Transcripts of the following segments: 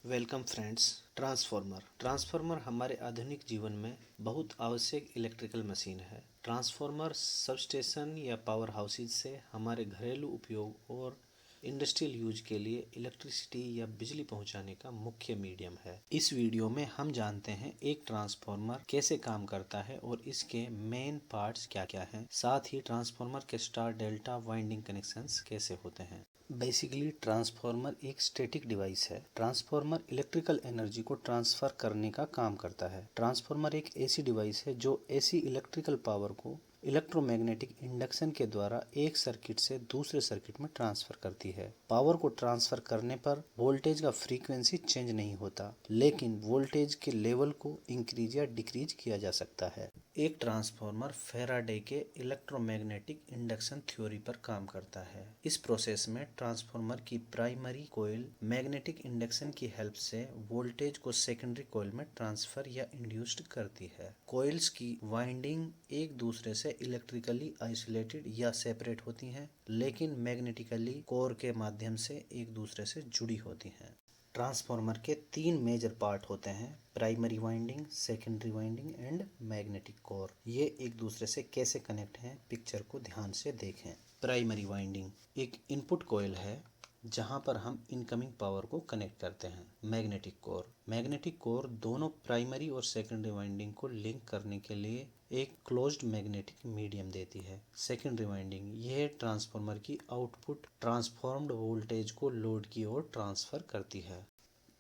Welcome friends. Transformer हमारे आधुनिक जीवन में बहुत आवश्यक इलेक्ट्रिकल मशीन है। ट्रांसफार्मर सबस्टेशन या पावर हाउसेज से हमारे घरेलू उपयोग और इंडस्ट्रियल यूज के लिए इलेक्ट्रिसिटी या बिजली पहुंचाने का मुख्य मीडियम है। इस वीडियो में हम जानते हैं एक ट्रांसफार्मर कैसे काम करता है और इसके मेन पार्ट्स क्या क्या हैं। साथ ही ट्रांसफार्मर के स्टार डेल्टा वाइंडिंग कनेक्शंस कैसे होते हैं। बेसिकली ट्रांसफार्मर एक स्टैटिक डिवाइस है। ट्रांसफार्मर इलेक्ट्रिकल एनर्जी को ट्रांसफर करने का काम करता है। ट्रांसफार्मर एक ऐसी डिवाइस है जो ऐसी इलेक्ट्रिकल पावर को इलेक्ट्रोमैग्नेटिक इंडक्शन के द्वारा एक सर्किट से दूसरे सर्किट में ट्रांसफर करती है। पावर को ट्रांसफर करने पर वोल्टेज का फ्रीक्वेंसी चेंज नहीं होता, लेकिन वोल्टेज के लेवल को इंक्रीज या डिक्रीज किया जा सकता है। एक ट्रांसफार्मर फैराडे के इलेक्ट्रोमैग्नेटिक इंडक्शन थ्योरी पर काम करता है। इस प्रोसेस में ट्रांसफार्मर की प्राइमरी कॉइल मैग्नेटिक इंडक्शन की हेल्प से वोल्टेज को सेकेंडरी कॉइल में ट्रांसफर या इंड्यूस्ड करती है। कॉइल्स की वाइंडिंग एक दूसरे से इलेक्ट्रिकली आइसोलेटेड या सेपरेट होती हैं, लेकिन मैग्नेटिकली कोर के माध्यम से एक दूसरे से जुड़ी होती हैं। ट्रांसफार्मर के तीन मेजर पार्ट होते हैं: primary winding, secondary winding and magnetic core. ये एक दूसरे से कैसे कनेक्ट हैं, पिक्चर को ध्यान से देखें। प्राइमरी वाइंडिंग एक इनपुट कॉइल है जहां पर हम इनकमिंग पावर को कनेक्ट करते हैं। मैग्नेटिक कोर दोनों प्राइमरी और सेकेंडरी वाइंडिंग को लिंक करने के लिए एक क्लोज्ड मैग्नेटिक मीडियम देती है। सेकेंडरी वाइंडिंग यह ट्रांसफार्मर की आउटपुट ट्रांसफॉर्म्ड वोल्टेज को लोड की ओर ट्रांसफर करती है।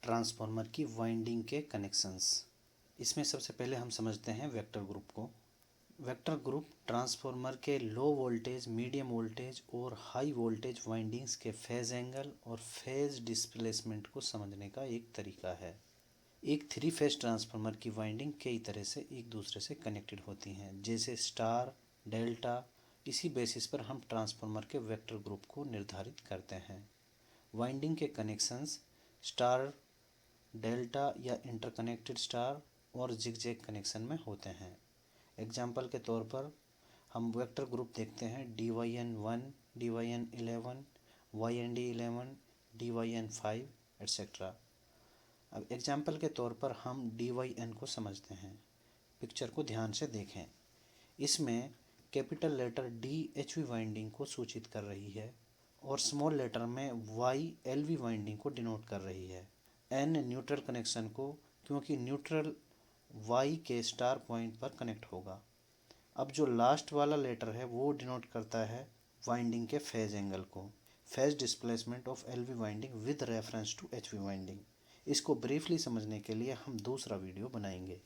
ट्रांसफार्मर की वाइंडिंग के कनेक्शंस, इसमें सबसे पहले हम समझते हैं वेक्टर ग्रुप को। वेक्टर ग्रुप ट्रांसफार्मर के लो वोल्टेज, मीडियम वोल्टेज और हाई वोल्टेज वाइंडिंग्स के फेज एंगल और फेज डिस्प्लेसमेंट को समझने का एक तरीका है। एक थ्री फेज ट्रांसफार्मर की वाइंडिंग कई तरह से एक दूसरे से कनेक्टेड होती हैं, जैसे स्टार, डेल्टा। इसी बेसिस पर हम ट्रांसफार्मर के वेक्टर ग्रुप को निर्धारित करते हैं। वाइंडिंग के कनेक्शंस स्टार, डेल्टा या इंटरकनेक्टेड स्टार और जिगजैग कनेक्शन में होते हैं। एग्जाम्पल के तौर पर हम वेक्टर ग्रुप देखते हैं: DYN1, DYN11, YND11, DYN5 etcetera. अब एग्जाम्पल के तौर पर हम DYN को समझते हैं। पिक्चर को ध्यान से देखें। इसमें capital letter D HV winding को सूचित कर रही है और स्मॉल लेटर में Y LV वाइंडिंग को डिनोट कर रही है। N न्यूट्रल कनेक्शन को, क्योंकि न्यूट्रल Y के स्टार पॉइंट पर कनेक्ट होगा। अब जो लास्ट वाला लेटर है वो डिनोट करता है वाइंडिंग के फेज एंगल को। Phase displacement of LV winding with reference to HV winding. इसको ब्रीफली समझने के लिए हम दूसरा वीडियो बनाएंगे।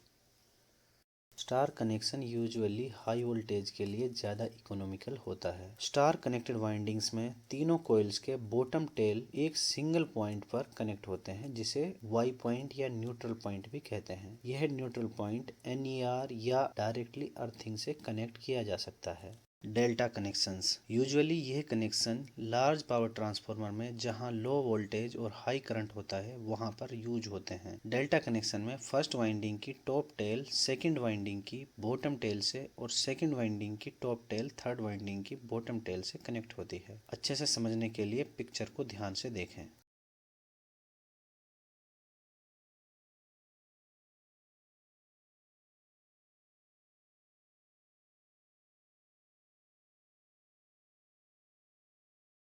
Star connection usually high voltage के लिए ज़्यादा इकोनॉमिकल होता है। स्टार कनेक्टेड वाइंडिंग्स में तीनों कॉइल्स के बॉटम टेल एक सिंगल पॉइंट पर कनेक्ट होते हैं, जिसे वाई पॉइंट या न्यूट्रल पॉइंट भी कहते हैं। यह न्यूट्रल पॉइंट NER या डायरेक्टली अर्थिंग से कनेक्ट किया जा सकता है। डेल्टा कनेक्शंस, यूजुअली यह कनेक्शन लार्ज पावर ट्रांसफार्मर में जहां लो वोल्टेज और हाई करंट होता है वहां पर यूज होते हैं। डेल्टा कनेक्शन में फर्स्ट वाइंडिंग की टॉप टेल सेकंड वाइंडिंग की बॉटम टेल से और सेकंड वाइंडिंग की टॉप टेल थर्ड वाइंडिंग की बॉटम टेल से कनेक्ट होती है। अच्छे से समझने के लिए पिक्चर को ध्यान से देखें।